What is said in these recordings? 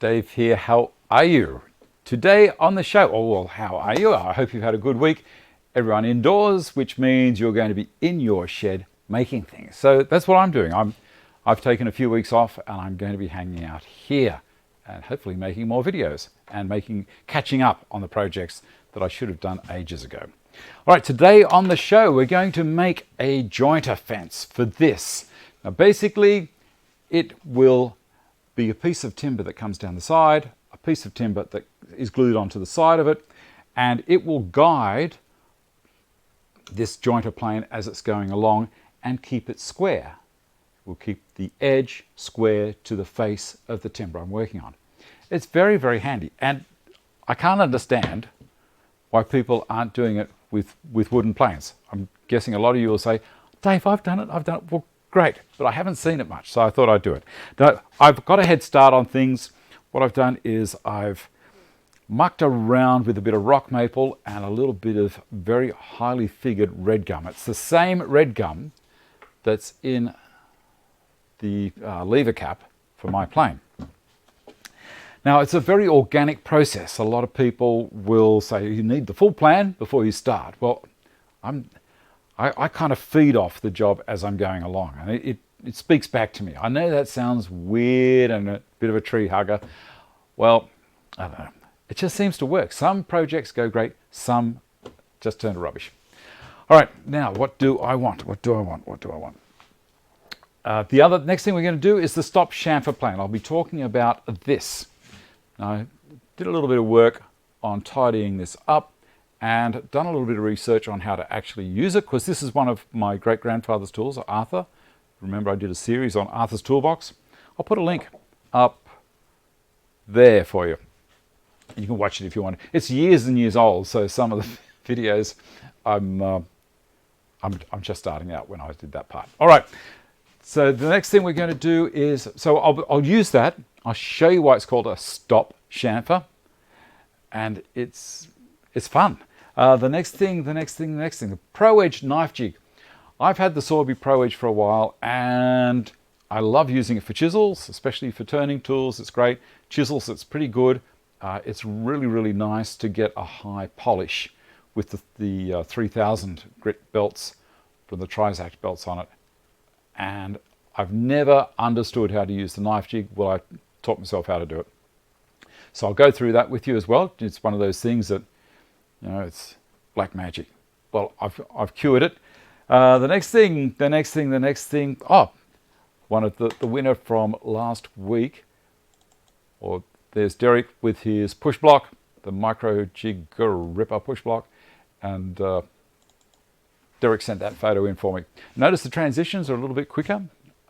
Dave here. How are you? Today on the show, oh well, how are you? I hope you've had a good week. Everyone indoors, which means you're going to be in your shed making things. So that's what I'm doing. I've taken a few weeks off and I'm going to be hanging out here and hopefully making more videos and catching up on the projects that I should have done ages ago. All right, today on the show, we're going to make a jointer fence for this. Now, basically, it will be a piece of timber that comes down the side, a piece of timber that is glued onto the side of it, and it will guide this jointer plane as it's going along and keep it square. We'll keep the edge square to the face of the timber I'm working on. It's very, very handy, and I can't understand why people aren't doing it with wooden planes. I'm guessing a lot of you will say, Dave, I've done it. Well, great, but I haven't seen it much, so I thought I'd do it. Now, I've got a head start on things. What I've done is I've mucked around with a bit of rock maple and a little bit of very highly figured red gum. It's the same red gum that's in the lever cap for my plane. Now, it's a very organic process. A lot of people will say you need the full plan before you start. Well, I kind of feed off the job as I'm going along, and it speaks back to me. I know that sounds weird and a bit of a tree hugger. Well, I don't know. It just seems to work. Some projects go great, some just turn to rubbish. All right, now what do I want? The next thing we're going to do is the stop chamfer plane. I'll be talking about this. Now, I did a little bit of work on tidying this up and done a little bit of research on how to actually use it, because this is one of my great-grandfather's tools, Arthur. Remember, I did a series on Arthur's toolbox. I'll put a link up there for you. You can watch it if you want. It's years and years old, so some of the videos I'm just starting out when I did that part. All right. So the next thing we're going to do is, so I'll use that. I'll show you why it's called a stop chamfer, and it's fun. The next thing, the Proedge knife jig. I've had the Sorby Proedge for a while, and I love using it for chisels, especially for turning tools. It's great. Chisels, it's pretty good. It's really, really nice to get a high polish with the 3000 grit belts from the Trizact belts on it. And I've never understood how to use the knife jig. Well, I taught myself how to do it. So I'll go through that with you as well. It's one of those things that, you know, it's black magic. Well, I've cured it. The next thing. Oh, one of the winner from last week. Or there's Derek with his push block, the Micro Jig Ripper push block, and Derek sent that photo in for me. Notice the transitions are a little bit quicker.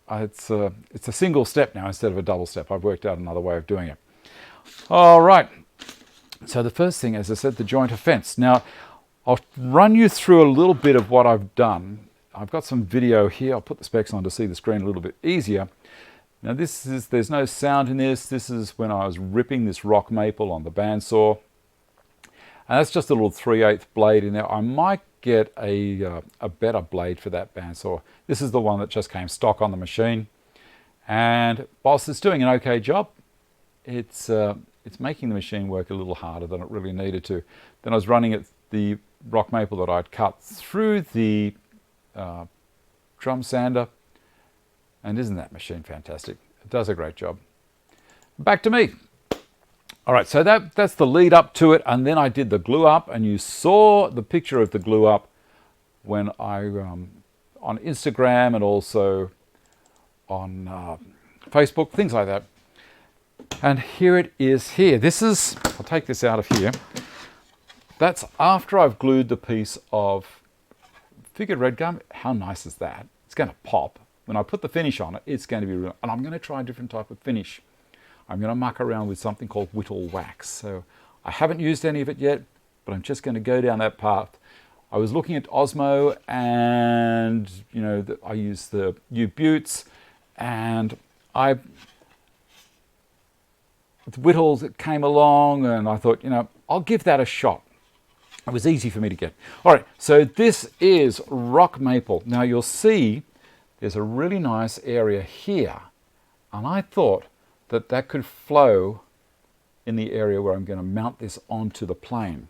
It's a single step now instead of a double step. I've worked out another way of doing it. All right. So the first thing, as I said, the jointer fence. Now, I'll run you through a little bit of what I've done. I've got some video here. I'll put the specs on to see the screen a little bit easier. Now, there's no sound in this. This is when I was ripping this rock maple on the bandsaw. And that's just a little 3/8 blade in there. I might get a better blade for that bandsaw. This is the one that just came stock on the machine. And whilst it's doing an okay job, it's making the machine work a little harder than it really needed to. Then I was running the rock maple that I'd cut through the drum sander. And isn't that machine fantastic? It does a great job. Back to me. All right, so that's the lead up to it, and then I did the glue up, and you saw the picture of the glue up when I on Instagram and also on Facebook, things like that. And here it is here. This is, I'll take this out of here. That's after I've glued the piece of figured red gum. How nice is that? It's going to pop. When I put the finish on it, it's going to be real. And I'm going to try a different type of finish. I'm going to muck around with something called whittle wax. So I haven't used any of it yet, but I'm just going to go down that path. I was looking at Osmo, and you know, I use the U-Buttes, and the whittles that came along, and I thought, you know, I'll give that a shot. It was easy for me to get. All right, so this is rock maple. Now you'll see there's a really nice area here, and I thought that could flow in the area where I'm going to mount this onto the plane.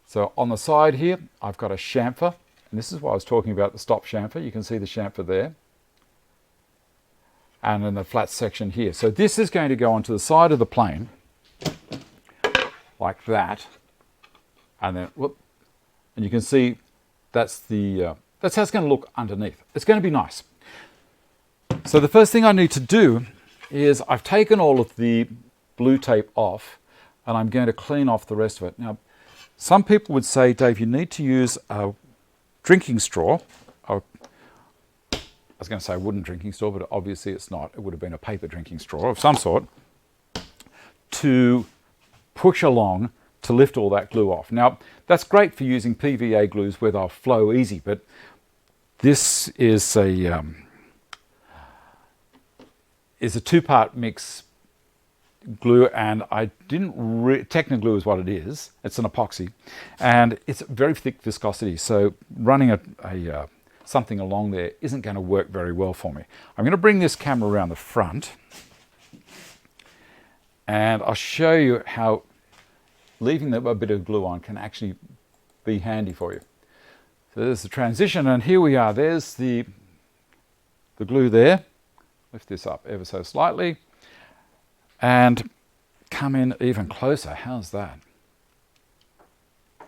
So on the side here, I've got a chamfer, and this is why I was talking about the stop chamfer. You can see the chamfer there, and in the flat section here. So this is going to go onto the side of the plane, like that, and then, whoop, and you can see that's how it's going to look underneath. It's going to be nice. So the first thing I need to do is I've taken all of the blue tape off, and I'm going to clean off the rest of it. Now, some people would say, Dave, you need to use a drinking straw. I was going to say a wooden drinking straw, but obviously it's not. It would have been a paper drinking straw of some sort to push along to lift all that glue off. Now, that's great for using PVA glues where they'll flow easy, but this is a two-part mix glue, and I didn't Technoglue is what it is. It's an epoxy, and it's very thick viscosity, so running a something along there isn't going to work very well for me. I'm going to bring this camera around the front, and I'll show you how leaving a bit of glue on can actually be handy for you. So there's the transition, and here we are. There's the glue there. Lift this up ever so slightly and come in even closer. How's that?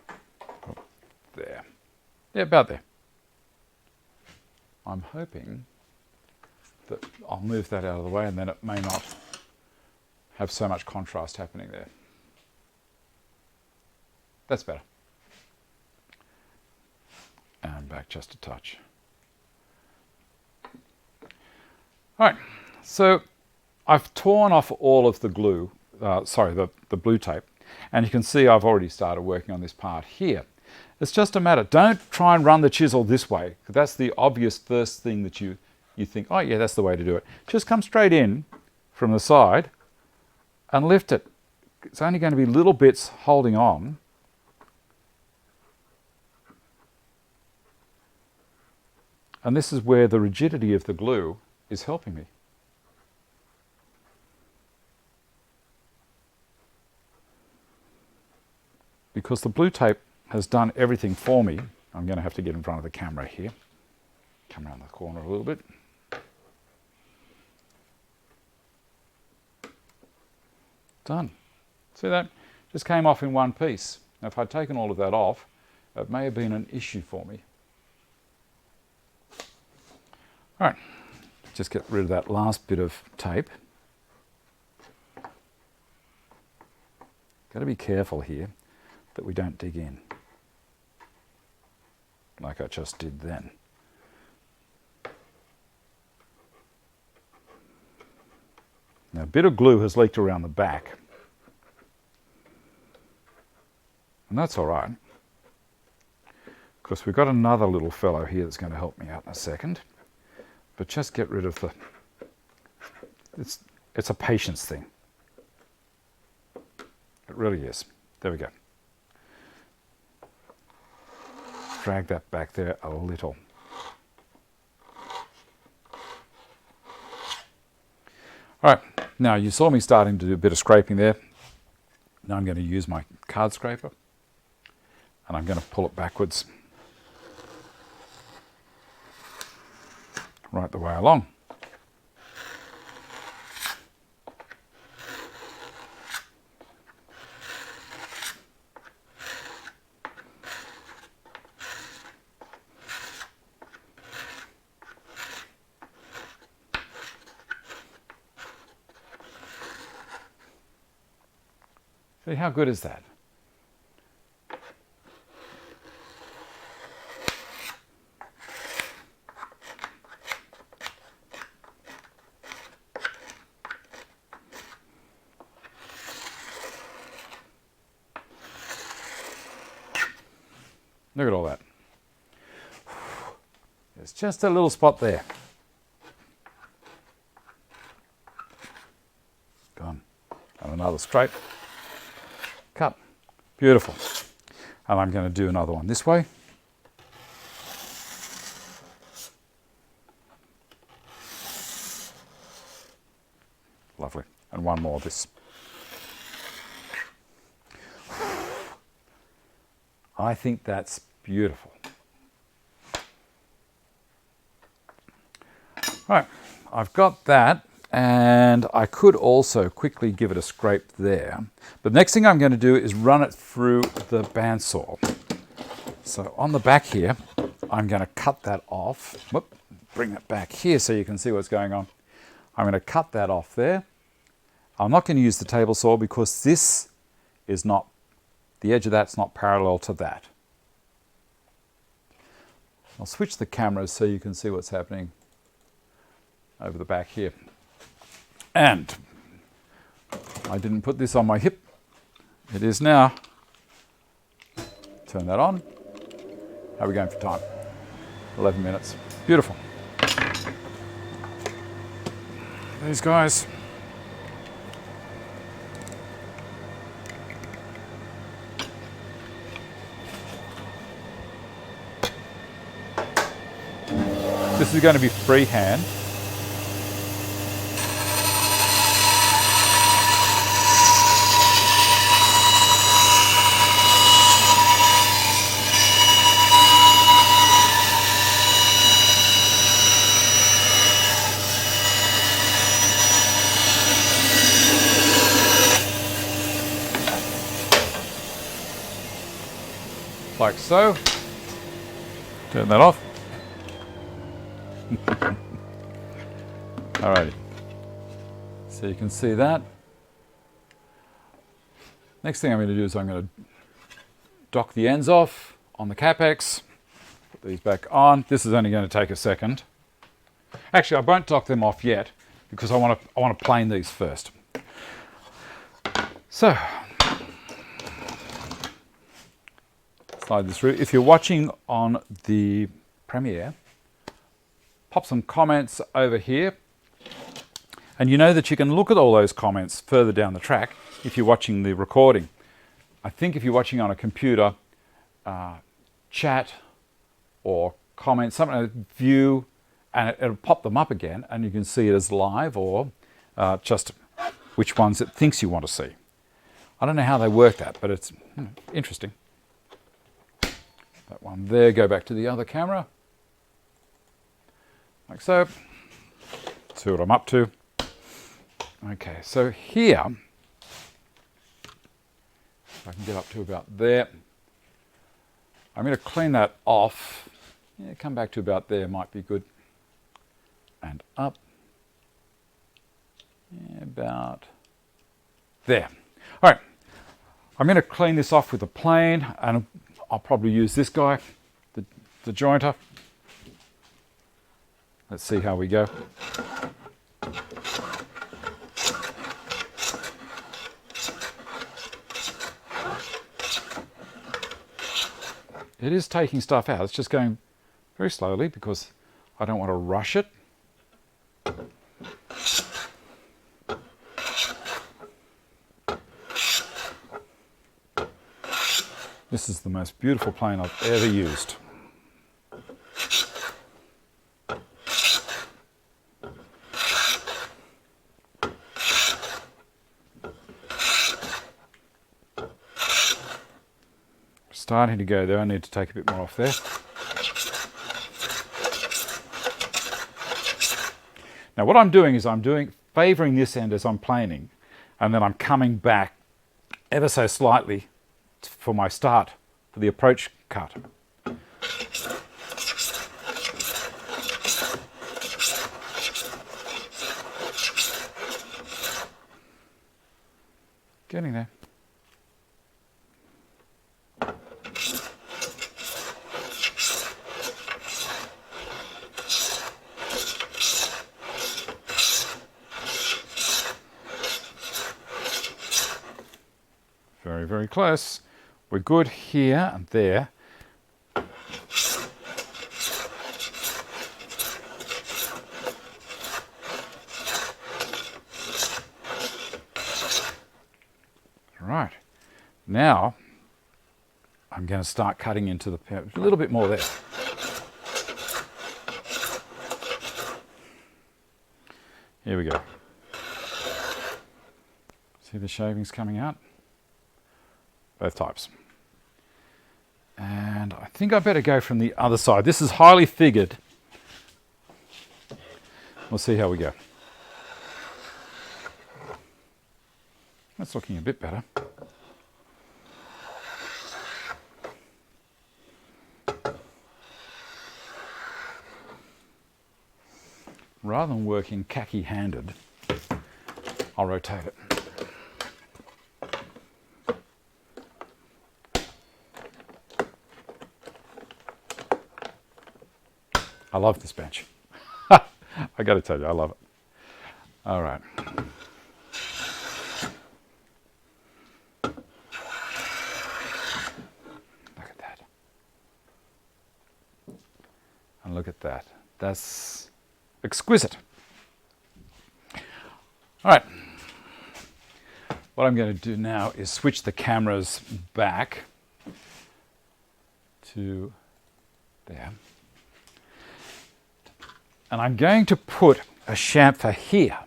Oh, there. Yeah, about there. I'm hoping that I'll move that out of the way, and then it may not have so much contrast happening there. That's better. And back just a touch. All right, so I've torn off all of the glue, the blue tape, and you can see I've already started working on this part here. It's just a matter, don't try and run the chisel this way, because that's the obvious first thing that you think, oh yeah, that's the way to do it. Just come straight in from the side and lift it. It's only going to be little bits holding on. And this is where the rigidity of the glue is helping me. Because the blue tape has done everything for me. I'm going to have to get in front of the camera here. Come around the corner a little bit. Done. See that? Just came off in one piece. Now if I'd taken all of that off, it may have been an issue for me. All right, just get rid of that last bit of tape. Got to be careful here that we don't dig in, like I just did then. Now a bit of glue has leaked around the back, and that's all right, because we've got another little fellow here that's going to help me out in a second. But just get rid of the, it's a patience thing. It really is. There we go. Drag that back there a little. All right, now you saw me starting to do a bit of scraping there. Now I'm going to use my card scraper, and I'm going to pull it backwards. Right the way along. See, how good is that? Look at all that. There's just a little spot there. Gone. And another straight. Cut. Beautiful. And I'm going to do another one this way. Lovely. And one more this. I think that's beautiful. Right, I've got that, and I could also quickly give it a scrape there. But the next thing I'm going to do is run it through the bandsaw. So on the back here, I'm going to cut that off. Whoop, bring it back here so you can see what's going on. I'm going to cut that off there. I'm not going to use the table saw because this is not, the edge of that's not parallel to that. I'll switch the cameras so you can see what's happening over the back here. And I didn't put this on my hip. It is now. Turn that on. How are we going for time? 11 minutes. Beautiful. These guys. This is going to be freehand. Like so. Turn that off. Alrighty. So you can see that. Next thing I'm going to do is I'm going to dock the ends off on the Capex. Put these back on. This is only going to take a second. Actually, I won't dock them off yet because I want to plane these first. So slide this through. If you're watching on the Premiere, pop some comments over here. And you know that you can look at all those comments further down the track if you're watching the recording. I think if you're watching on a computer, chat or comment, something, view, and it'll pop them up again and you can see it as live or just which ones it thinks you want to see. I don't know how they work that, but it's interesting. That one there, go back to the other camera. Like so. See what I'm up to. Okay, so here, if I can get up to about there, I'm going to clean that off. Yeah, come back to about there, might be good. And up. Yeah, about there. All right, I'm going to clean this off with a plane, and I'll probably use this guy, the jointer. Let's see how we go. It is taking stuff out. It's just going very slowly because I don't want to rush it. This is the most beautiful plane I've ever used. Starting to go there. I need to take a bit more off there. Now what I'm doing is favouring this end as I'm planing, and then I'm coming back ever so slightly for my start, for the approach cut. Getting there. Very, very close. We're good here and there. Right. Now, I'm going to start cutting into the, a little bit more there. Here we go. See the shavings coming out? Both types. And I think I better go from the other side. This is highly figured. We'll see how we go. That's looking a bit better. Rather than working khaki-handed, I'll rotate it. I love this bench. I got to tell you, I love it. All right. Look at that. And look at that. That's exquisite. All right. What I'm going to do now is switch the cameras back to there. And I'm going to put a chamfer here.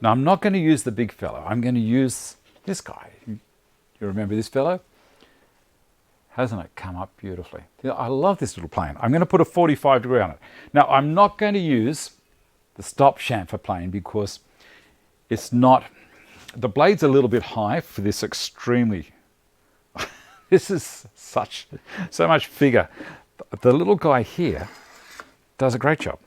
Now I'm not going to use the big fellow. I'm going to use this guy. You remember this fellow? Hasn't it come up beautifully? I love this little plane. I'm going to put a 45 degree on it. Now I'm not going to use the stop chamfer plane because it's not, the blade's a little bit high for this extremely, this is so much figure. The little guy here does a great job.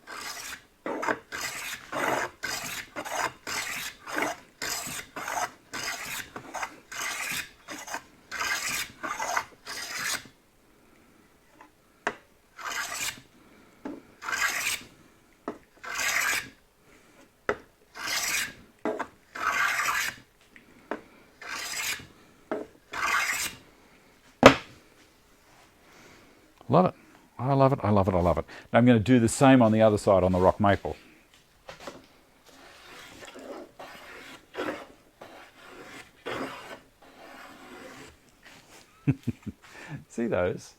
Love it. I love it, I love it, I love it. Now I'm going to do the same on the other side on the rock maple. See those?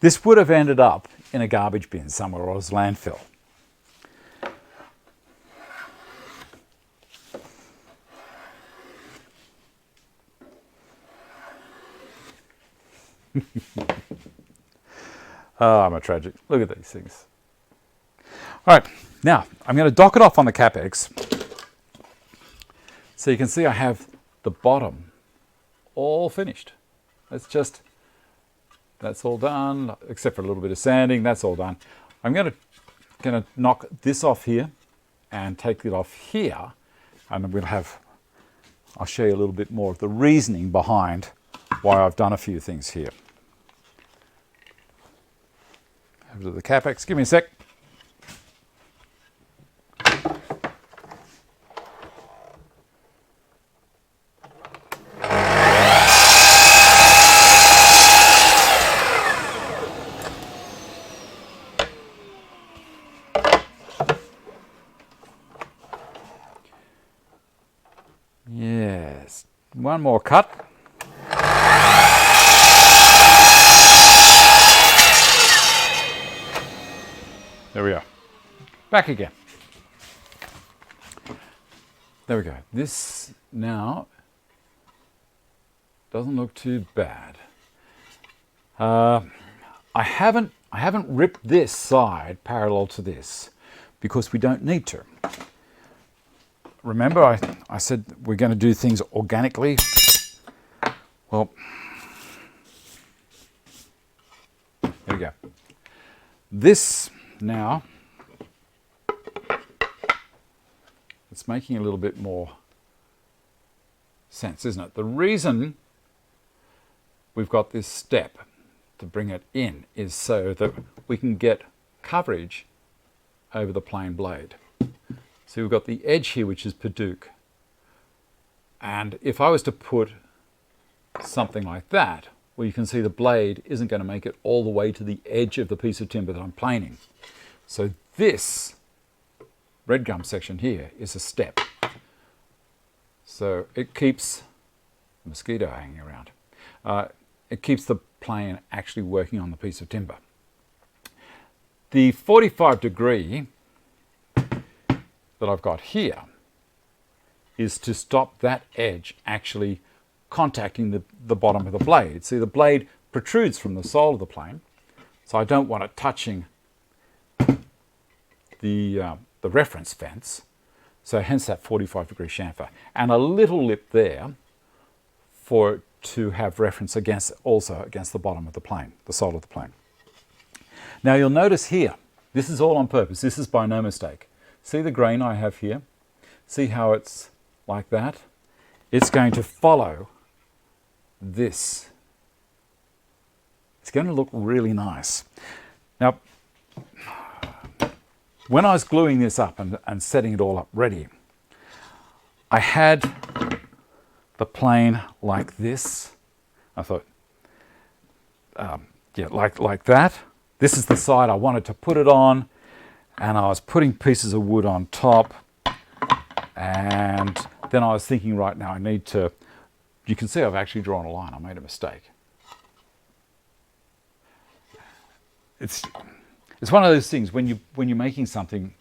This would have ended up in a garbage bin somewhere or as landfill. Oh, I'm a tragic. Look at these things. All right, now I'm going to dock it off on the CapEx. So you can see I have the bottom all finished. That's all done, except for a little bit of sanding. That's all done. I'm going to knock this off here and take it off here, and I'll show you a little bit more of the reasoning behind why I've done a few things here. Over to the CapEx. Give me a sec. Yes. One more cut. There we are. Back again. There we go. This now doesn't look too bad. I haven't ripped this side parallel to this because we don't need to. Remember I said we're going to do things organically? Well, there we go. This now, it's making a little bit more sense, isn't it? The reason we've got this step to bring it in is so that we can get coverage over the plain blade. So we've got the edge here, which is Paduke. And if I was to put something like that, well, you can see the blade isn't going to make it all the way to the edge of the piece of timber that I'm planing. So this red gum section here is a step. So it keeps the mosquito hanging around. It keeps the plane actually working on the piece of timber. The 45 degree that I've got here is to stop that edge actually contacting the bottom of the blade. See, the blade protrudes from the sole of the plane, so I don't want it touching the reference fence. So hence that 45-degree chamfer. And a little lip there for it to have reference also against the bottom of the plane, the sole of the plane. Now you'll notice here, this is all on purpose. This is by no mistake. See the grain I have here? See how it's like that? It's going to follow this. It's going to look really nice. Now, when I was gluing this up and setting it all up ready, I had the plane like this. I thought, yeah, like that. This is the side I wanted to put it on, and I was putting pieces of wood on top, and then I was thinking, right now I need to, you can see I've actually drawn a line. I made a mistake. It's one of those things when you're making something,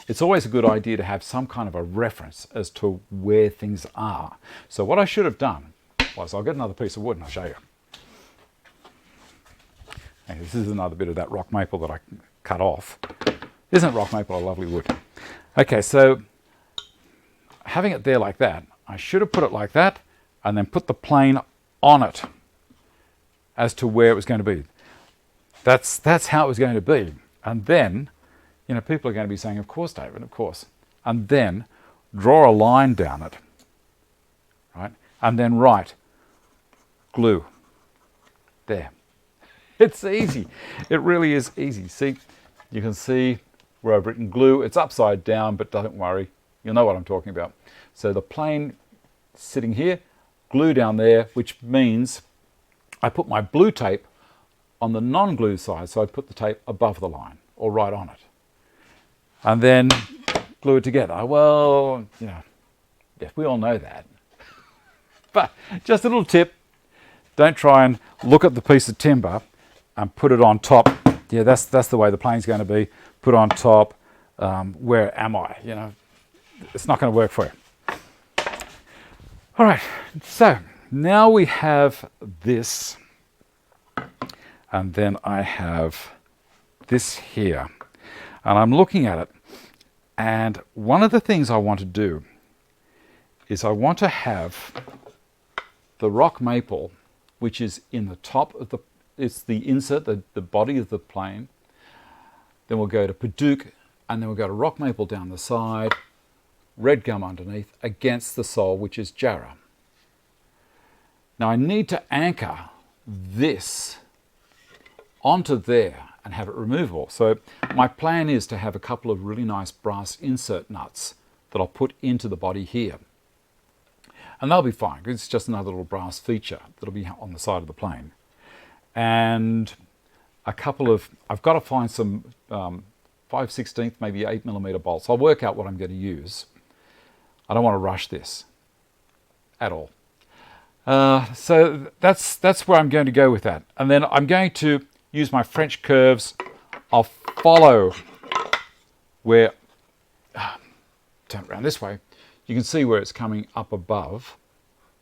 it's always a good idea to have some kind of a reference as to where things are. So what I should have done was, I'll get another piece of wood and I'll show you. And this is another bit of that rock maple that I cut off. Isn't rock maple a lovely wood? Okay, so having it there like that, I should have put it like that and then put the plane on it as to where it was going to be. That's how it was going to be. And then, you know, people are going to be saying, of course, David, of course. And then draw a line down it, right? And then write glue there. It's easy. It really is easy. See, you can see where I've written glue. It's upside down, but don't worry. You'll know what I'm talking about. So the plane sitting here, glue down there, which means I put my blue tape on the non-glue side, so I put the tape above the line or right on it. And then glue it together. Well, you know, yes, we all know that. But just a little tip, don't try and look at the piece of timber and put it on top. Yeah, that's the way the plane's going to be. Put on top. Where am I? You know, it's not going to work for you. All right, so now we have this. And then I have this here. And I'm looking at it. And one of the things I want to do is I want to have the rock maple, which is in the top of the, it's the insert, the body of the plane. Then we'll go to Paduk, and then we'll go to rock maple down the side, red gum underneath, against the sole, which is Jarrah. Now I need to anchor this onto there and have it removable. So my plan is to have a couple of really nice brass insert nuts that I'll put into the body here. And they'll be fine, because it's just another little brass feature that'll be on the side of the plane. And a couple of, I've got to find some 5/16, maybe 8mm bolts. I'll work out what I'm going to use. I don't want to rush this at all. So that's where I'm going to go with that. And then I'm going to use my French curves. I'll follow where, turn around this way. You can see where it's coming up above.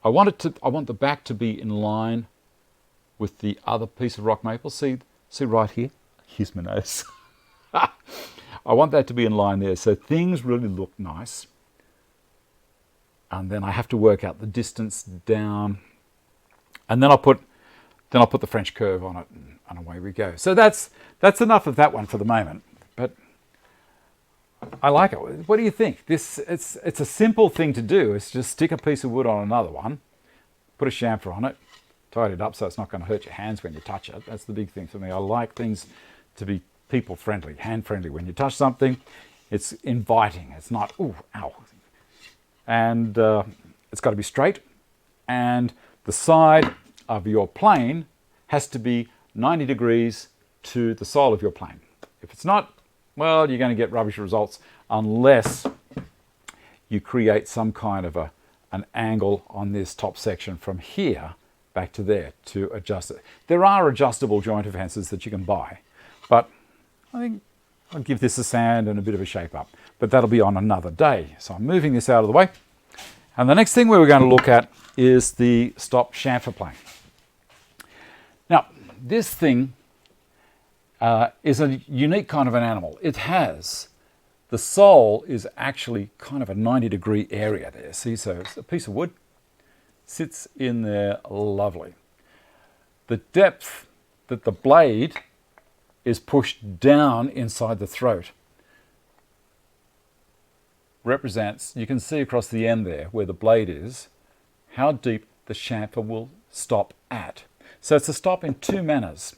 I want the back to be in line with the other piece of rock maple. See right here? Here's my nose. I want that to be in line there, so things really look nice. And then I have to work out the distance down, and then I'll put the French curve on it, and away we go. So that's enough of that one for the moment. But I like it. What do you think? It's a simple thing to do. It's just stick a piece of wood on another one, put a chamfer on it, tidy it up so it's not going to hurt your hands when you touch it. That's the big thing for me. I like things to be people friendly, hand friendly. When you touch something, it's inviting. It's not, ooh, ow. And it's got to be straight. And the side of your plane has to be 90 degrees to the sole of your plane. If it's not, well, you're going to get rubbish results unless you create some kind of an angle on this top section from here back to there to adjust it. There are adjustable joint fences that you can buy, but I I'll give this a sand and a bit of a shape up, but that'll be on another day. So I'm moving this out of the way. And the next thing we're going to look at is the stop chamfer plane. Now, this thing is a unique kind of an animal. It has, the sole is actually kind of a 90-degree area there. See, so it's a piece of wood, sits in there lovely. The depth that the blade is pushed down inside the throat represents, you can see across the end there where the blade is, how deep the chamfer will stop at. So it's a stop in two manners.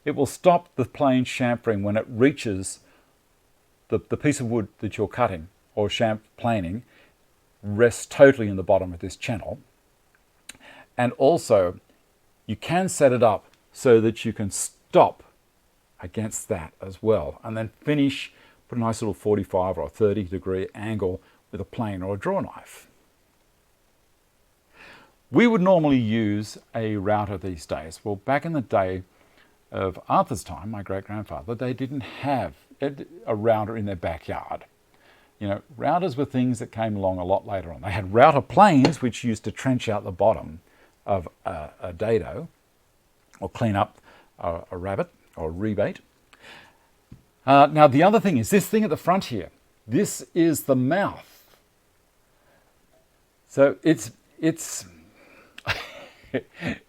It will stop the plane chamfering when it reaches the piece of wood that you're cutting or planing rests totally in the bottom of this channel. And also you can set it up so that you can stop against that as well, and then finish, put a nice little 45 or 30-degree angle with a plane or a draw knife. We would normally use a router these days. Well, back in the day of Arthur's time, my great-grandfather, they didn't have a router in their backyard. You know, routers were things that came along a lot later on. They had router planes, which used to trench out the bottom of a dado or clean up a rabbit or rebate. Now the other thing is this thing at the front here. This is the mouth. So it's it's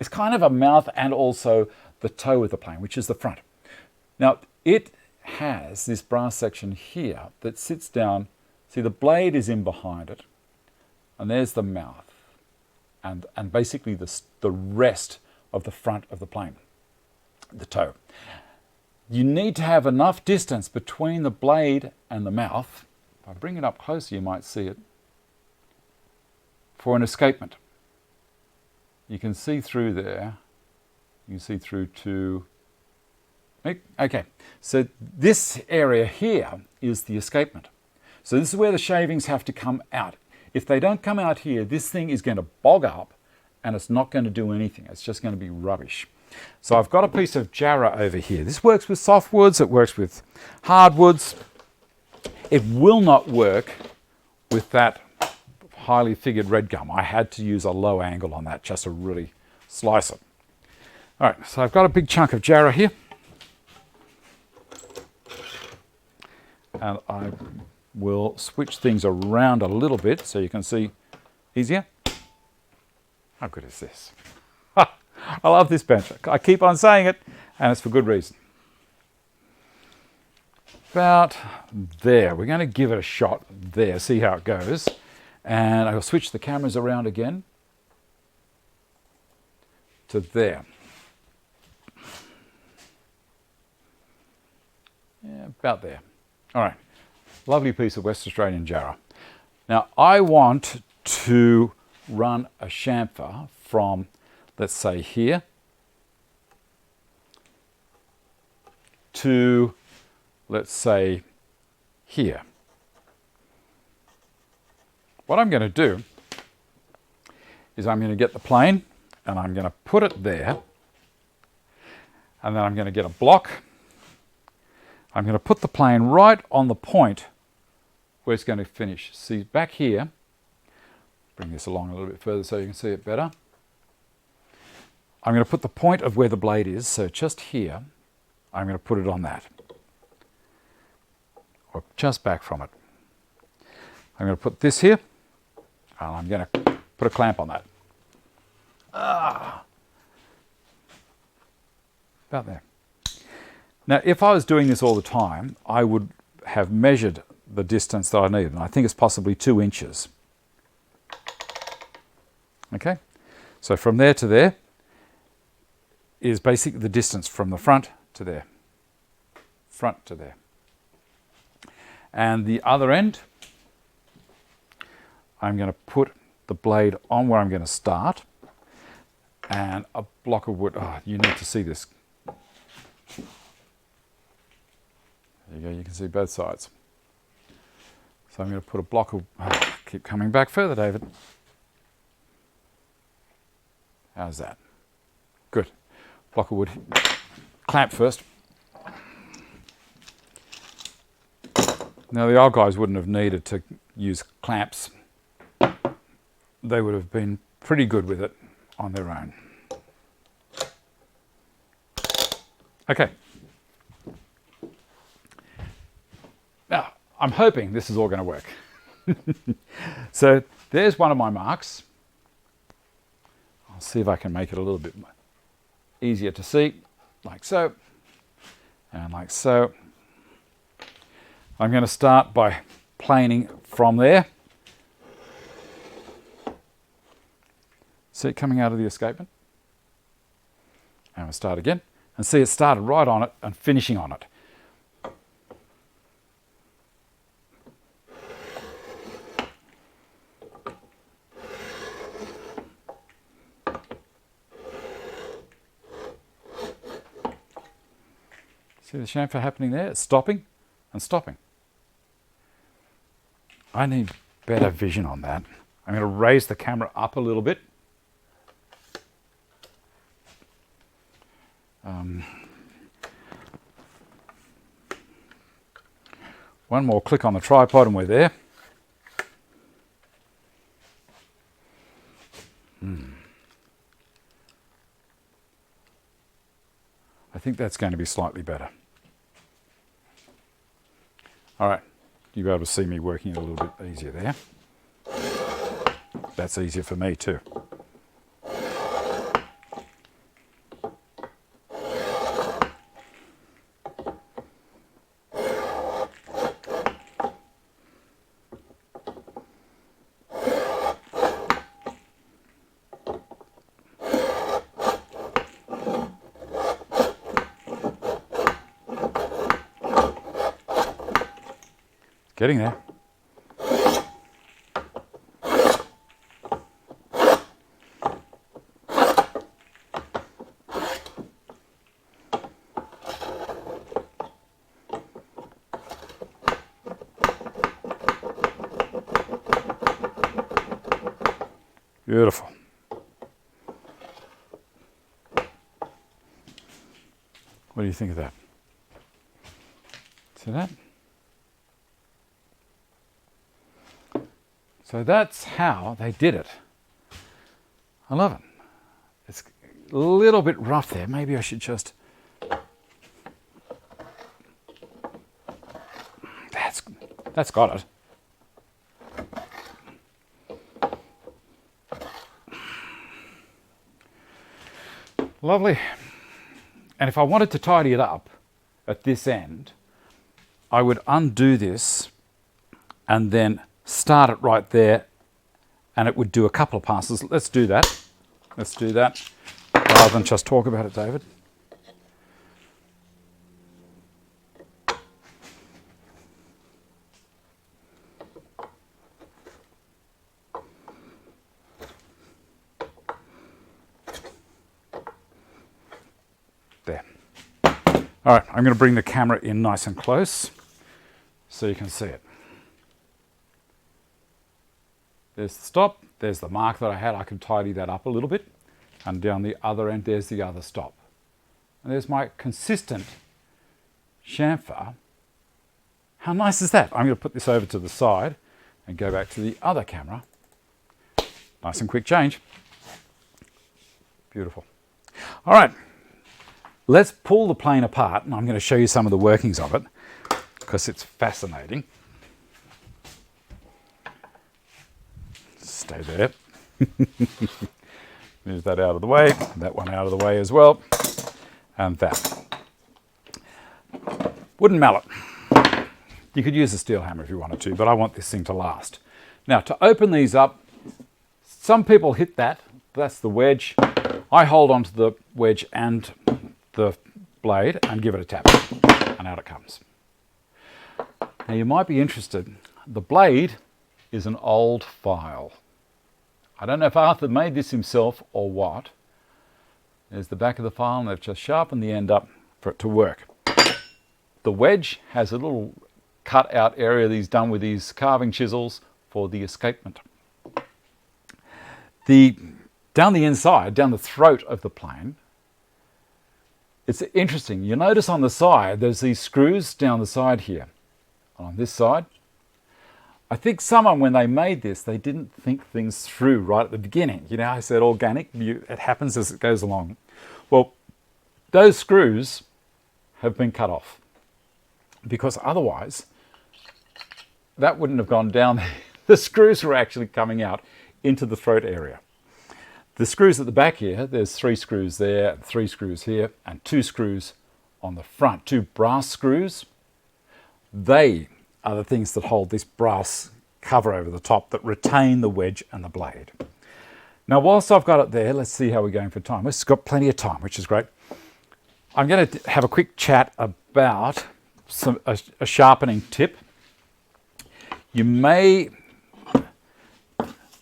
kind of a mouth and also the toe of the plane, which is the front. Now it has this brass section here that sits down. See, the blade is in behind it, and there's the mouth, and basically the rest of the front of the plane, the toe. You need to have enough distance between the blade and the mouth. If I bring it up closer, you might see it, for an escapement. You can see through there. You can see through to, okay, so this area here is the escapement. So this is where the shavings have to come out. If they don't come out here, this thing is going to bog up and it's not going to do anything. It's just going to be rubbish. So I've got a piece of jarrah over here. This works with softwoods, it works with hardwoods. It will not work with that highly figured red gum. I had to use a low angle on that just to really slice it. All right, so I've got a big chunk of jarrah here. And I will switch things around a little bit so you can see easier. How good is this? I love this bench. I keep on saying it, and it's for good reason. About there. We're going to give it a shot there, see how it goes. And I'll switch the cameras around again to there. Yeah, about there. All right. Lovely piece of West Australian jarrah. Now, I want to run a chamfer from, let's say, here to, let's say, here. What I'm going to do is I'm going to get the plane and I'm going to put it there, and then I'm going to get a block. I'm going to put the plane right on the point where it's going to finish. See, back here, bring this along a little bit further so you can see it better. I'm going to put the point of where the blade is, so just here, I'm going to put it on that, or just back from it. I'm going to put this here, and I'm going to put a clamp on that. About there. Now, if I was doing this all the time, I would have measured the distance that I needed, and I think it's possibly 2 inches. Okay, so from there to there is basically the distance from the front to there, front to there. And the other end, I'm going to put the blade on where I'm going to start, and a block of wood. Oh, you need to see this. There you go, you can see both sides. So I'm going to put a block of, keep coming back further, David. How's that? Good. Block of wood. Clamp first. Now the old guys wouldn't have needed to use clamps. They would have been pretty good with it on their own. Okay. Now, I'm hoping this is all going to work. So there's one of my marks. I'll see if I can make it a little bit easier to see, like so, and like so. I'm going to start by planing from there. See it coming out of the escapement? And we'll start again. And see it started right on it and finishing on it. See the chamfer happening there? It's stopping and stopping. I need better vision on that. I'm going to raise the camera up a little bit. One more click on the tripod and we're there. I think that's going to be slightly better. All right, you'll be able to see me working a little bit easier there. That's easier for me too. Getting there. Beautiful. What do you think of that? See that? So that's how they did it. I love it. It's a little bit rough there. Maybe I should just... That's got it. Lovely. And if I wanted to tidy it up at this end, I would undo this and then start it right there, and it would do a couple of passes. Let's do that. Let's do that rather than just talk about it, David. There. All right, I'm going to bring the camera in nice and close so you can see it. There's the stop, there's the mark that I had. I can tidy that up a little bit. And down the other end, there's the other stop. And there's my consistent chamfer. How nice is that? I'm going to put this over to the side and go back to the other camera. Nice and quick change. Beautiful. All right, let's pull the plane apart, and I'm going to show you some of the workings of it because it's fascinating. Stay there. Move that out of the way, that one out of the way as well, and that. Wooden mallet. You could use a steel hammer if you wanted to, but I want this thing to last. Now, to open these up, some people hit that. That's the wedge. I hold onto the wedge and the blade and give it a tap, and out it comes. Now, you might be interested. The blade is an old file. I don't know if Arthur made this himself or what. There's the back of the file, and they've just sharpened the end up for it to work. The wedge has a little cut out area that he's done with these carving chisels for the escapement. Down the inside, down the throat of the plane, it's interesting. You notice on the side, there's these screws down the side here. and on this side. I think someone, when they made this, they didn't think things through right at the beginning. You know, I said organic, it happens as it goes along. Well, those screws have been cut off because otherwise that wouldn't have gone down there. The screws were actually coming out into the throat area. The screws at the back here, there's 3 screws there, 3 screws here, and 2 screws on the front, 2 brass screws. They are the things that hold this brass cover over the top that retain the wedge and the blade. Now, whilst I've got it there, let's see how we're going for time. We've got plenty of time, which is great. I'm going to have a quick chat about a sharpening tip. You may,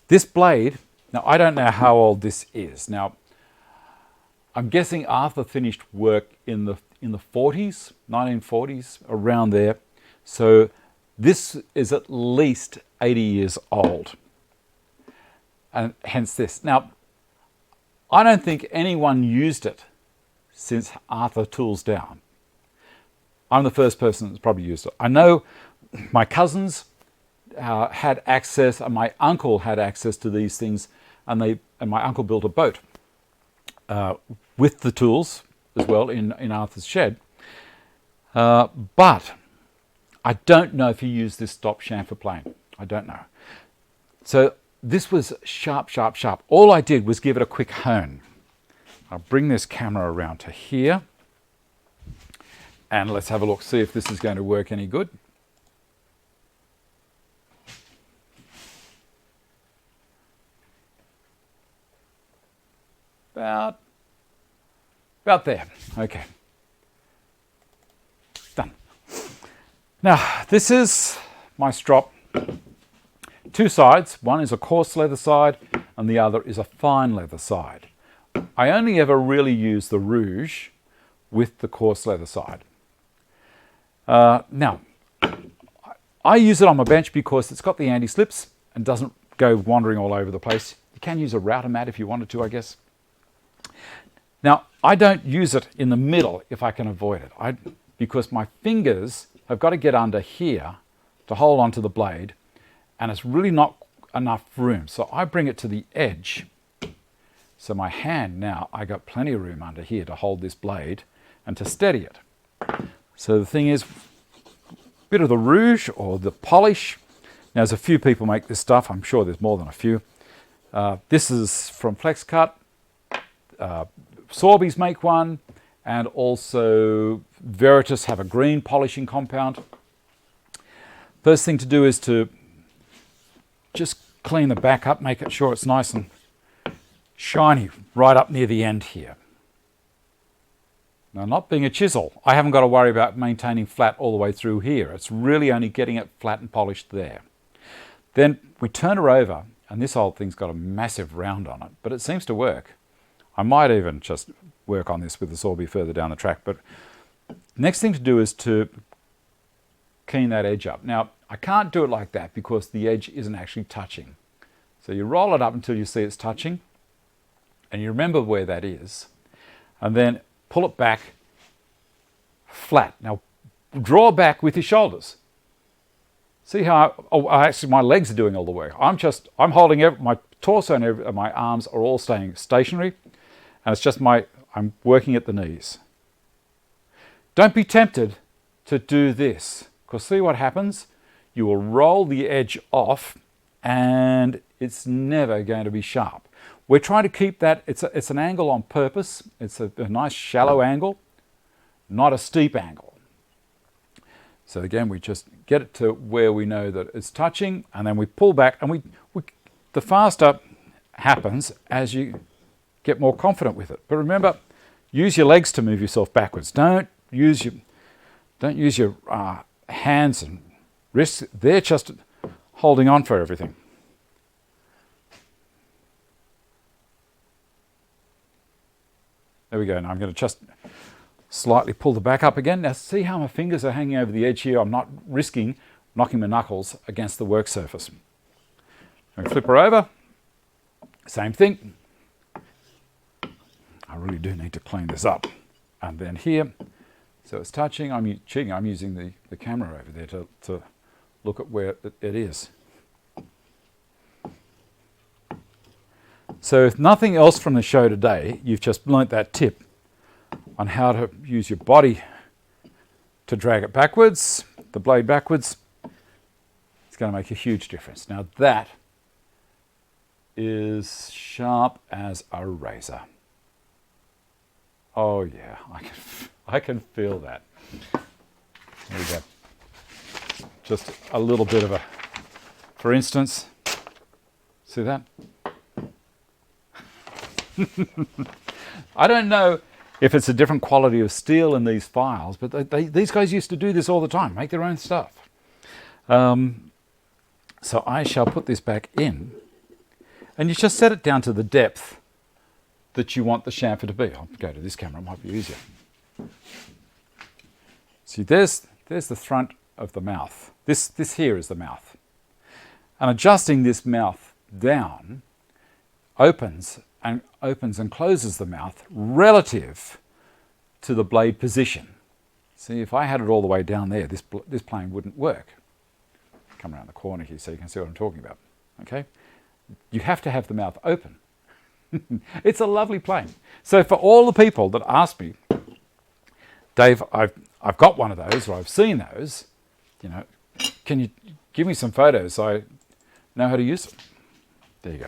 this blade, now I don't know how old this is. Now, I'm guessing Arthur finished work in the 40s, 1940s, around there. So this is at least 80 years old, and hence this. Now, I don't think anyone used it since Arthur Tools Down. I'm the first person that's probably used it. I know my cousins had access, and my uncle had access to these things, and my uncle built a boat with the tools as well in Arthur's shed. But I don't know if he used this stop chamfer plane. I don't know. So this was sharp, sharp, sharp. All I did was give it a quick hone. I'll bring this camera around to here. And let's have a look, see if this is going to work any good. About there. Okay. Done. Now, this is my strop. 2 sides. One is a coarse leather side and the other is a fine leather side. I only ever really use the rouge with the coarse leather side. Now, I use it on my bench because it's got the anti-slips and doesn't go wandering all over the place. You can use a router mat if you wanted to, I guess. Now, I don't use it in the middle if I can avoid it, because my fingers have got to get under here to hold onto the blade, and it's really not enough room. So I bring it to the edge. So my hand now, I got plenty of room under here to hold this blade and to steady it. So the thing is, a bit of the rouge or the polish. Now, there's a few people make this stuff. I'm sure there's more than a few. This is from FlexCut. Sorby's make one, and also Veritas have a green polishing compound. First thing to do is to just clean the back up, make it sure it's nice and shiny right up near the end here. Now, not being a chisel, I haven't got to worry about maintaining flat all the way through here. It's really only getting it flat and polished there. Then we turn her over, and this old thing's got a massive round on it, but it seems to work. I might even just work on this with the Sorby further down the track, but next thing to do is to keen that edge up. Now, I can't do it like that because the edge isn't actually touching. So you roll it up until you see it's touching, and you remember where that is, and then pull it back flat. Now, draw back with your shoulders. See how actually my legs are doing all the work. I'm holding my torso and my arms are all staying stationary, and it's just I'm working at the knees. Don't be tempted to do this, because see what happens? You will roll the edge off and it's never going to be sharp. We're trying to keep that, it's an angle on purpose. It's a nice shallow angle, not a steep angle. So again, we just get it to where we know that it's touching, and then we pull back, and the faster happens as you get more confident with it. But remember, use your legs to move yourself backwards. Don't use your hands and wrists. They're just holding on for everything. There we go. Now I'm going to just slightly pull the back up again. Now see how my fingers are hanging over the edge here? I'm not risking knocking my knuckles against the work surface. And flip her over. Same thing. I really do need to clean this up. And then here, So it's touching. I'm cheating. I'm using the camera over there to look at where it is. So if nothing else from the show today, you've just learnt that tip on how to use your body to drag it backwards, the blade backwards. It's going to make a huge difference. Now that is sharp as a razor. Oh yeah, I can feel that. There we go. Just a little bit of a, for instance, see that? I don't know if it's a different quality of steel in these files, but these guys used to do this all the time, make their own stuff. So I shall put this back in, and you just set it down to the depth that you want the chamfer to be. I'll go to this camera, it might be easier. See, there's the front of the mouth. This here is the mouth. And adjusting this mouth down opens and closes the mouth relative to the blade position. See, if I had it all the way down there, this plane wouldn't work. Come around the corner here so you can see what I'm talking about. Okay? You have to have the mouth open. It's a lovely plane. So for all the people that ask me, Dave, I've got one of those, or I've seen those, you know, can you give me some photos so I know how to use them? There you go.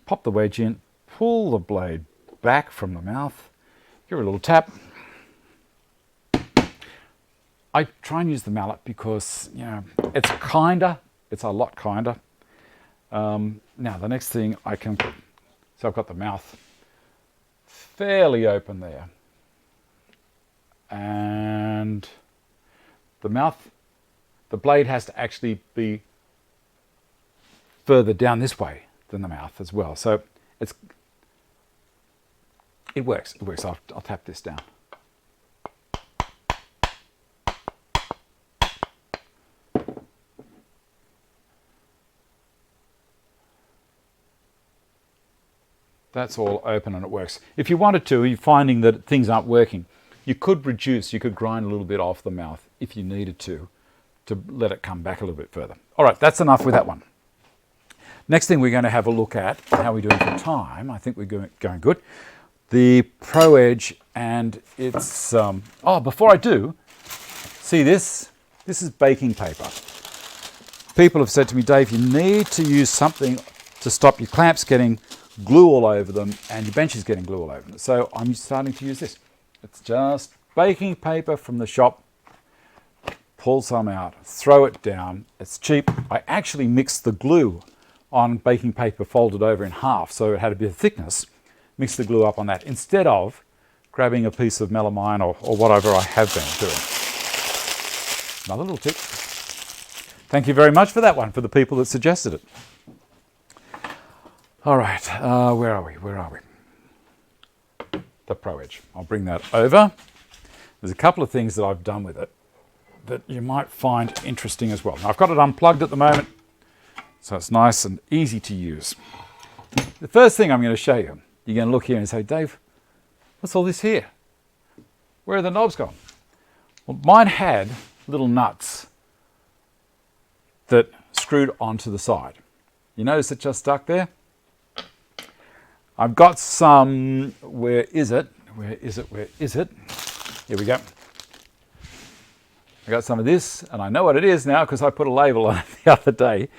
Pop the wedge in, pull the blade back from the mouth, give it a little tap. I try and use the mallet because, you know, it's a lot kinder. Now the next thing I can, so I've got the mouth fairly open there. And the blade has to actually be further down this way than the mouth as well. So it works. I'll tap this down. That's all open and it works. If you wanted to, you're finding that things aren't working, you could grind a little bit off the mouth if you needed to let it come back a little bit further. All right, that's enough with that one. Next thing we're going to have a look at, how we're doing for time. I think we're going good. The Proedge, and it's, before I do, see this? This is baking paper. People have said to me, Dave, you need to use something to stop your clamps getting glue all over them and your benches getting glue all over them. So I'm starting to use this. It's just baking paper from the shop. Pull some out, throw it down. It's cheap. I actually mixed the glue on baking paper folded over in half so it had a bit of thickness. Mix the glue up on that instead of grabbing a piece of melamine or whatever I have been doing. Another little tip. Thank you very much for that one, for the people that suggested it. All right, where are we? The Proedge. I'll bring that over. There's a couple of things that I've done with it that you might find interesting as well. Now, I've got it unplugged at the moment, so it's nice and easy to use. The first thing I'm going to show you, you're going to look here and say, Dave, what's all this here? Where are the knobs gone? Well, mine had little nuts that screwed onto the side. You notice it just stuck there? I've got some, where is it? Here we go. I got some of this, and I know what it is now because I put a label on it the other day.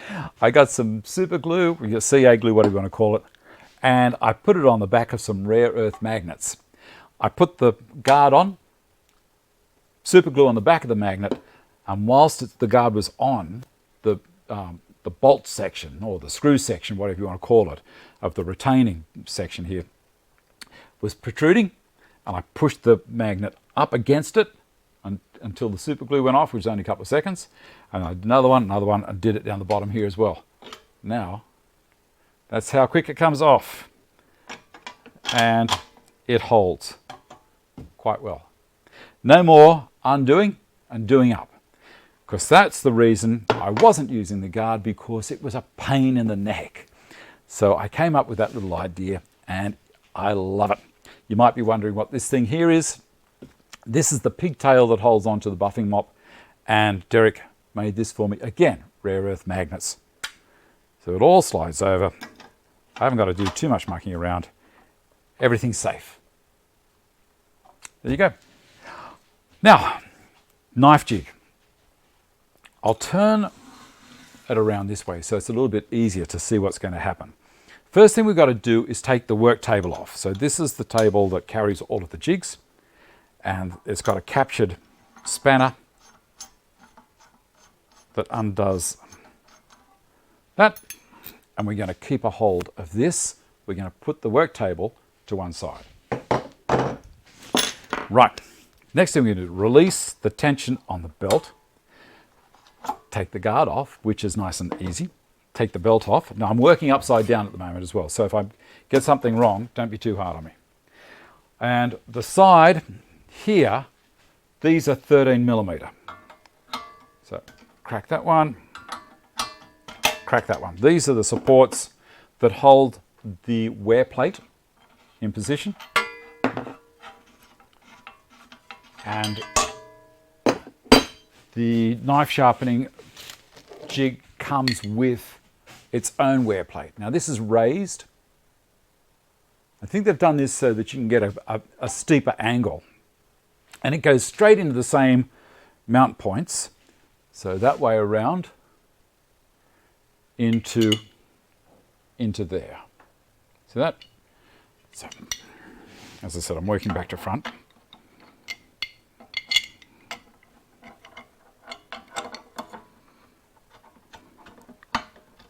I got some super glue, or CA glue, whatever you want to call it, and I put it on the back of some rare earth magnets. I put the guard on, super glue on the back of the magnet, and whilst the guard was on, the bolt section, or the screw section, whatever you want to call it, of the retaining section here, was protruding, and I pushed the magnet up against it until the super glue went off, which was only a couple of seconds, and I did another one, and did it down the bottom here as well. Now, that's how quick it comes off, and it holds quite well. No more undoing and doing up, because that's the reason I wasn't using the guard, because it was a pain in the neck. So I came up with that little idea, and I love it. You might be wondering what this thing here is. This is the pigtail that holds onto the buffing mop, and Derek made this for me. Again, rare earth magnets. So it all slides over. I haven't got to do too much mucking around. Everything's safe. There you go. Now, knife jig. I'll turn it around this way so it's a little bit easier to see what's going to happen. First thing we've got to do is take the work table off. So this is the table that carries all of the jigs, and it's got a captured spanner that undoes that, and we're going to keep a hold of this. We're going to put the work table to one side. Right, next thing we're going to do, release the tension on the belt, take the guard off, which is nice and easy, take the belt off. Now I'm working upside down at the moment as well, so if I get something wrong, don't be too hard on me. And the side here, these are 13 millimeter. So crack that one, crack that one. These are the supports that hold the wear plate in position. And the knife sharpening jig comes with its own wear plate. Now this is raised. I think they've done this so that you can get a steeper angle. And it goes straight into the same mount points. So that way around into there. See that? So, as I said, I'm working back to front.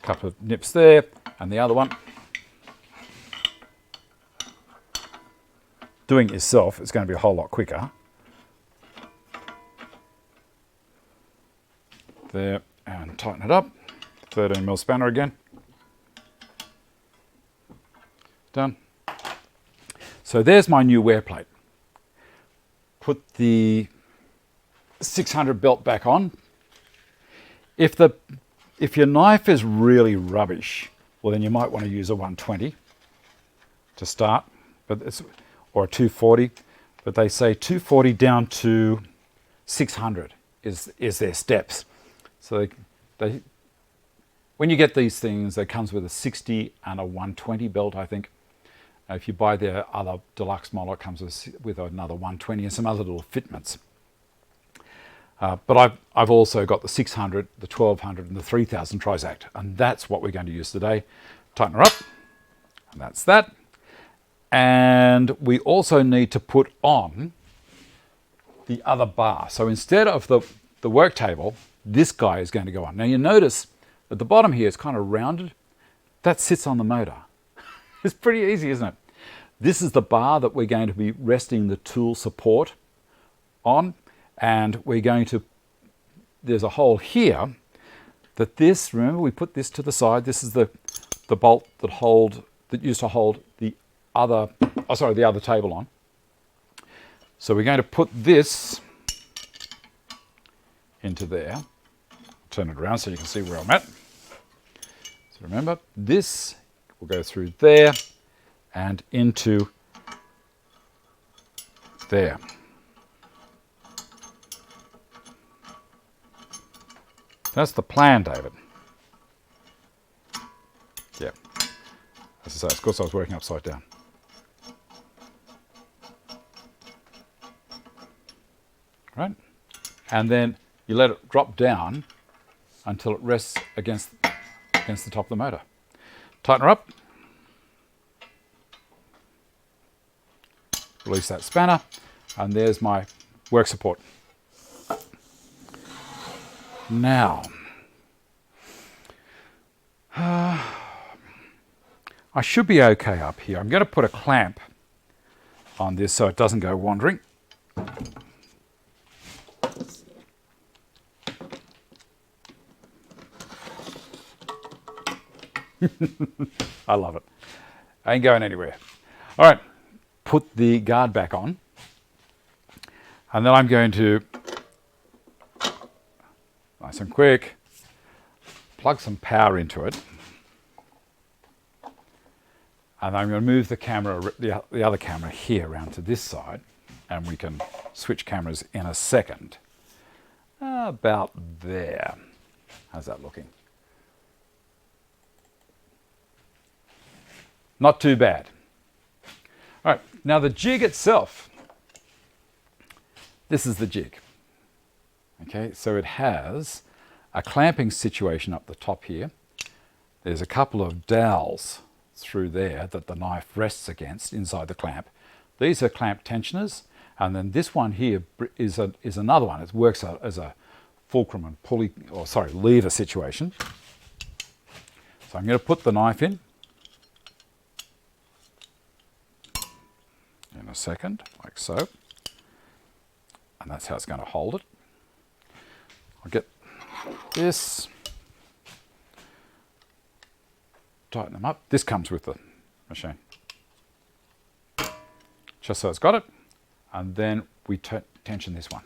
Couple of nips there, and the other one. Doing it yourself is going to be a whole lot quicker. There, and tighten it up. 13mm spanner again. Done. So there's my new wear plate. Put the 600 belt back on. If your knife is really rubbish, well then you might want to use a 120 to start, or a 240. But they say 240 down to 600 is their steps. So when you get these things, they comes with a 60 and a 120 belt, I think. If you buy their other deluxe model, it comes with another 120 and some other little fitments. But I've also got the 600, the 1200 and the 3000 Trizact, and that's what we're going to use today. Tighten her up, and that's that. And we also need to put on the other bar. So instead of the work table, this guy is going to go on. Now you notice at the bottom here, it's kind of rounded. That sits on the motor. It's pretty easy, isn't it? This is the bar that we're going to be resting the tool support on. And we're going to, there's a hole here that this, remember we put this to the side. This is the bolt that used to hold the other table on. So we're going to put this into there. Turn it around so you can see where I'm at. So remember, this will go through there and into there. That's the plan, David. Yeah. As I say, of course I was working upside down. Right? And then you let it drop down until it rests against the top of the motor. Tighten her up. Release that spanner. And there's my work support. Now, I should be okay up here. I'm going to put a clamp on this so it doesn't go wandering. I love it. I ain't going anywhere. All right, put the guard back on. And then I'm going to, nice and quick, plug some power into it. And I'm going to move the camera, the other camera here around to this side, and we can switch cameras in a second. About there. How's that looking? Not too bad. All right, now the jig itself. This is the jig. Okay, so it has a clamping situation up the top here. There's a couple of dowels through there that the knife rests against inside the clamp. These are clamp tensioners, and then this one here is another one. It works as a fulcrum and pulley, lever situation. So I'm going to put the knife in a second, like so, and that's how it's going to hold it. I'll get this, tighten them up. This comes with the machine, just so it's got it, and then we tension this one,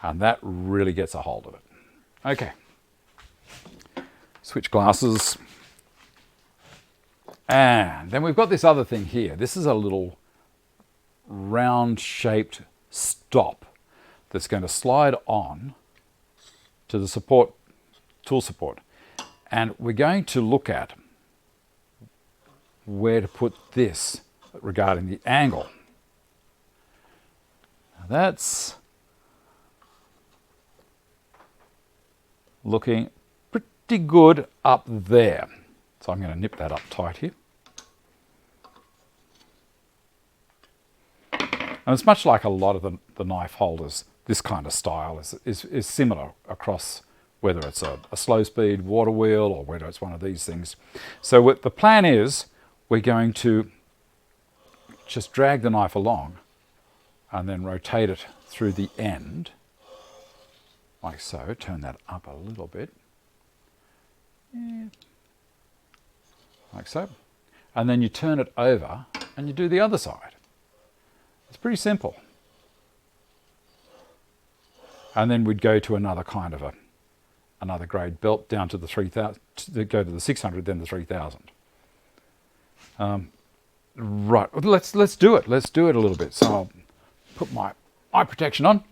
and that really gets a hold of it. Okay, switch glasses. And then we've got this other thing here. This is a little round-shaped stop that's going to slide on to the support, tool support. And we're going to look at where to put this regarding the angle. Now that's looking pretty good up there. So I'm going to nip that up tight here. And it's much like a lot of the knife holders. This kind of style is similar across whether it's a slow speed water wheel or whether it's one of these things. So what the plan is, we're going to just drag the knife along and then rotate it through the end, like so. Turn that up a little bit. Yeah. Like so. And then you turn it over and you do the other side. It's pretty simple. And then we'd go to another kind of another grade belt down to the 3000, go to the 600, then the 3000. Right, let's do it. Let's do it a little bit. So I'll put my eye protection on.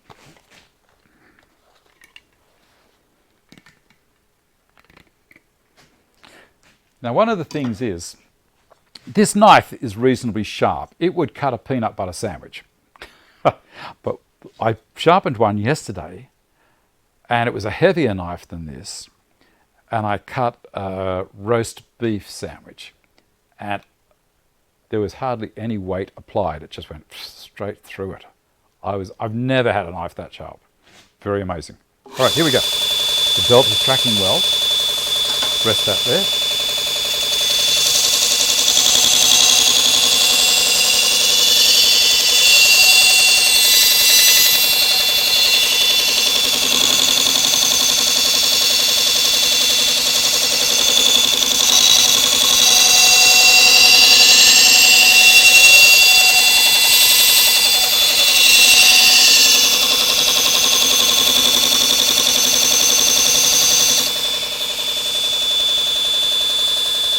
Now, one of the things is, this knife is reasonably sharp. It would cut a peanut butter sandwich. But I sharpened one yesterday, and it was a heavier knife than this, and I cut a roast beef sandwich, and there was hardly any weight applied. It just went straight through it. I've never had a knife that sharp. Very amazing. All right, here we go. The belt is tracking well. Rest that there.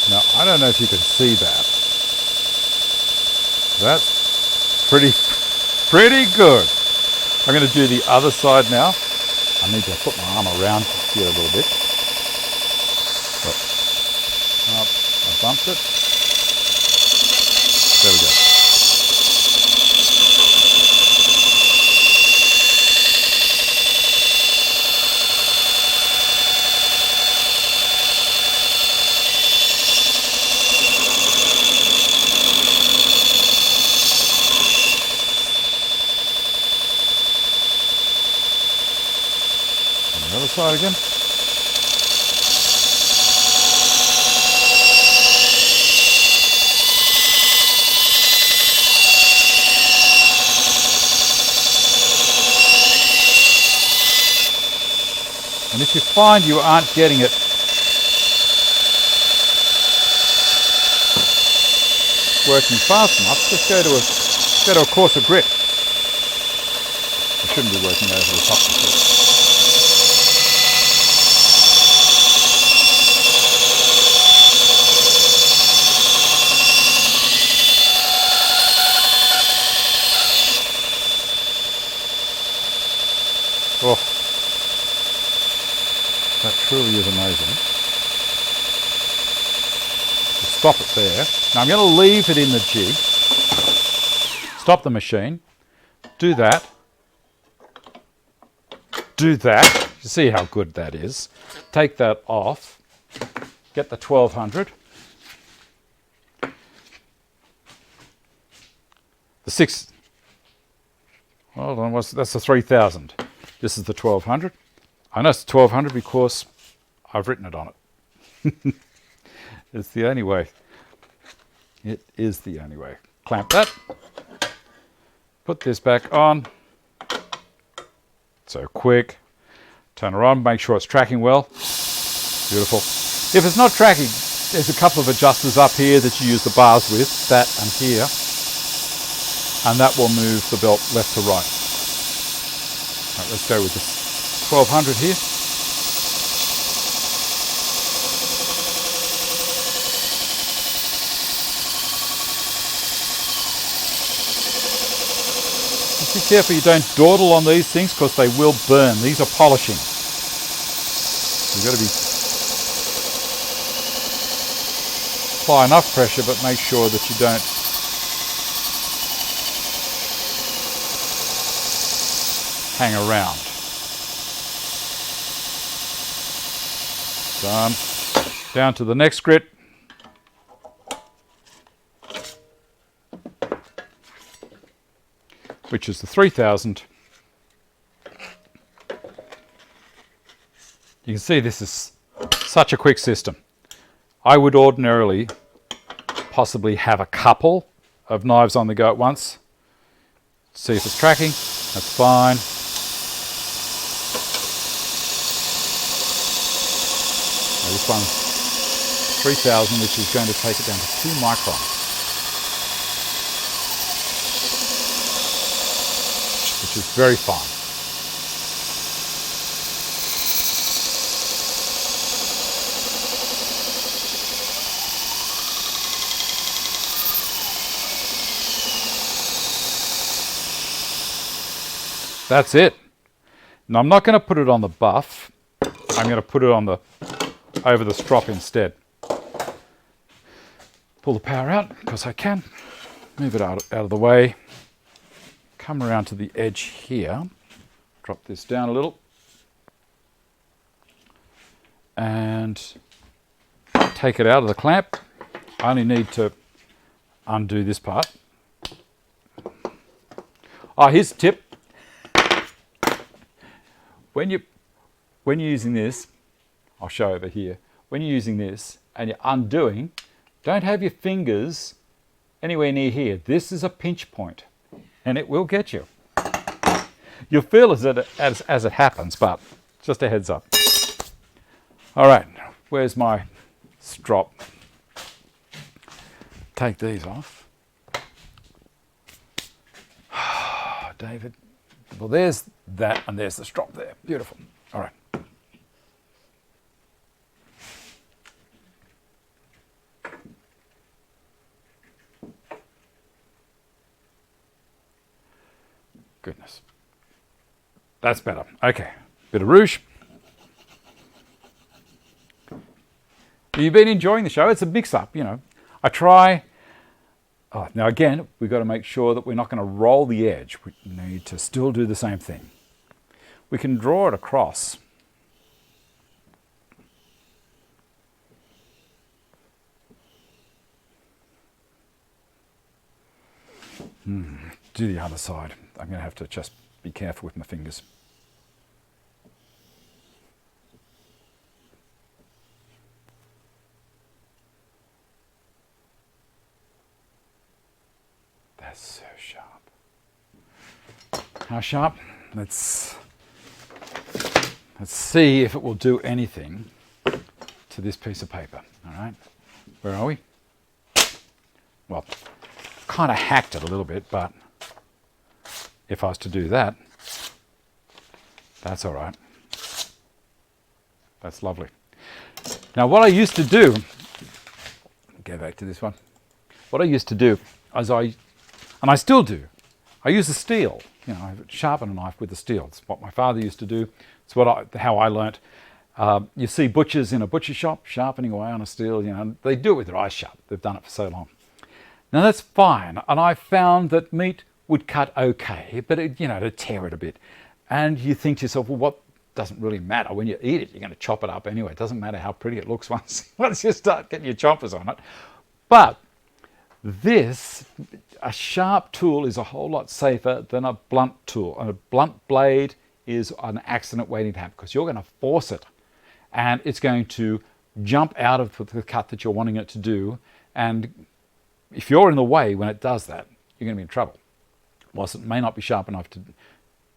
Now, I don't know if you can see that. That's pretty good. I'm going to do the other side now. I need to put my arm around here a little bit. Oh, I bumped it. There we go. The other side again. And if you find you aren't getting it working fast enough, just go to a coarser grit. I shouldn't be working over the top of it. Oh, that truly is amazing. We'll stop it there. Now I'm going to leave it in the jig. Stop the machine. Do that. Do that. You see how good that is. Take that off. Get the 1200. The 6. Hold on, that's the 3000. This is the 1200. I know it's the 1200 because I've written it on it. It's the only way. It is the only way. Clamp that. Put this back on. So quick. Turn her on, make sure it's tracking well. Beautiful. If it's not tracking, there's a couple of adjusters up here that you use the bars with, that and here. And that will move the belt left to right. All right, let's go with this 1200 here. Just be careful you don't dawdle on these things because they will burn. These are polishing. You've got to apply enough pressure, but make sure that you don't hang around. Done. Down to the next grit. Which is the 3000. You can see this is such a quick system. I would ordinarily possibly have a couple of knives on the go at once. See if it's tracking. That's fine. Now this one's 3000, which is going to take it down to 2 microns. Which is very fine. That's it. Now I'm not going to put it on the buff. I'm going to put it on the over the strop instead. Pull the power out because I can. Move it out of the way. Come around to the edge here. Drop this down a little. And take it out of the clamp. I only need to undo this part. Oh, here's a tip. When you're using this, I'll show over here. When you're using this and you're undoing, don't have your fingers anywhere near here. This is a pinch point, and it will get you. You'll feel as it happens, but just a heads up. All right, where's my strop? Take these off. David. Well, there's that, and there's the strop there. Beautiful. All right. Goodness. That's better. Okay. Bit of rouge. You've been enjoying the show. It's a mix-up, you know. I try... Oh, now again, we've got to make sure that we're not going to roll the edge. We need to still do the same thing. We can draw it across. Do the other side. I'm going to have to just be careful with my fingers. That's so sharp. How sharp? Let's see if it will do anything to this piece of paper. All right, where are we? Well, kind of hacked it a little bit, but if I was to do that, that's all right. That's lovely. Now, what I used to do, go back to this one. What I used to do is and I still do, I use a steel. You know, I sharpen a knife with a steel. It's what my father used to do. It's what how I learnt. You see butchers in a butcher shop sharpening away on a steel. You know, they do it with their eyes shut. They've done it for so long. Now that's fine, and I found that meat would cut okay, but it, you know, to tear it a bit. And you think to yourself, well, what doesn't really matter when you eat it? You're going to chop it up anyway. It doesn't matter how pretty it looks once you start getting your choppers on it. But this, a sharp tool is a whole lot safer than a blunt tool. And a blunt blade is an accident waiting to happen because you're going to force it, and it's going to jump out of the cut that you're wanting it to do. And if you're in the way when it does that, you're going to be in trouble. Whilst it may not be sharp enough to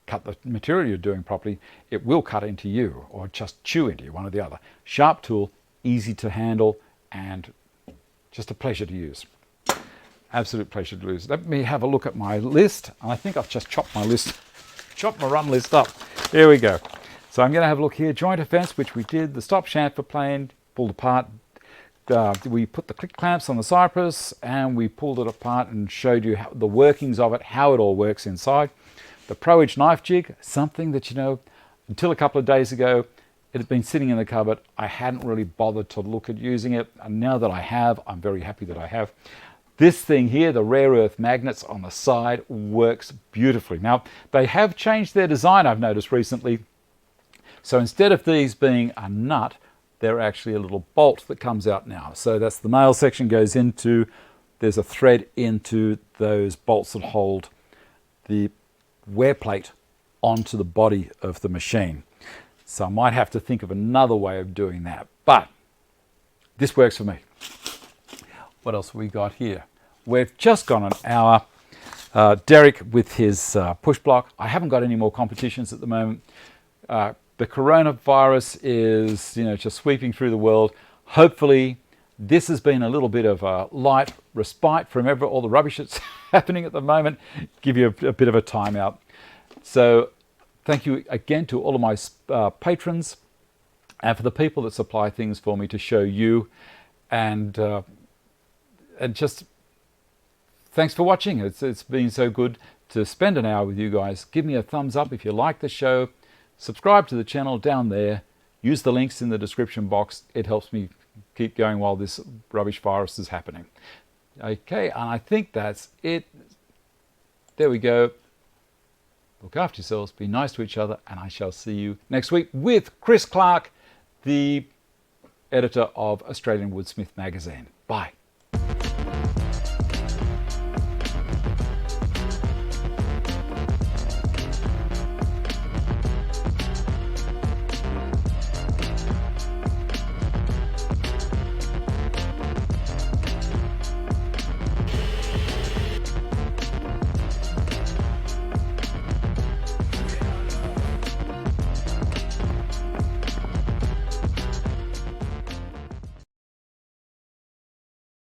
cut the material you're doing properly, it will cut into you or just chew into you, one or the other. Sharp tool, easy to handle, and just a pleasure to use. Absolute pleasure to use. Let me have a look at my list. I think I've just chopped my run list up. Here we go. So I'm going to have a look here. Joint offence, which we did. The stop chamfer plane, pulled apart. We put the click clamps on the cypress and we pulled it apart and showed you how, the workings of it, how it all works inside. The Proedge knife jig, something that, you know, until a couple of days ago, it had been sitting in the cupboard. I hadn't really bothered to look at using it. And now that I have, I'm very happy that I have. This thing here, the rare earth magnets on the side, works beautifully. Now, they have changed their design, I've noticed recently. So instead of these being a nut, they're actually a little bolt that comes out now. So that's the male section goes into, there's a thread into those bolts that hold the wear plate onto the body of the machine. So I might have to think of another way of doing that, but this works for me. What else have we got here? We've just gone an hour. Derek with his push block. I haven't got any more competitions at the moment. The coronavirus is, you know, just sweeping through the world. Hopefully, this has been a little bit of a light respite from all the rubbish that's happening at the moment. Give you a bit of a time out. So, thank you again to all of my patrons and for the people that supply things for me to show you. And just thanks for watching. It's been so good to spend an hour with you guys. Give me a thumbs up if you like the show. Subscribe to the channel down there. Use the links in the description box. It helps me keep going while this rubbish virus is happening. Okay, and I think that's it. There we go. Look after yourselves, be nice to each other, and I shall see you next week with Chris Clark, the editor of Australian Woodsmith magazine. Bye.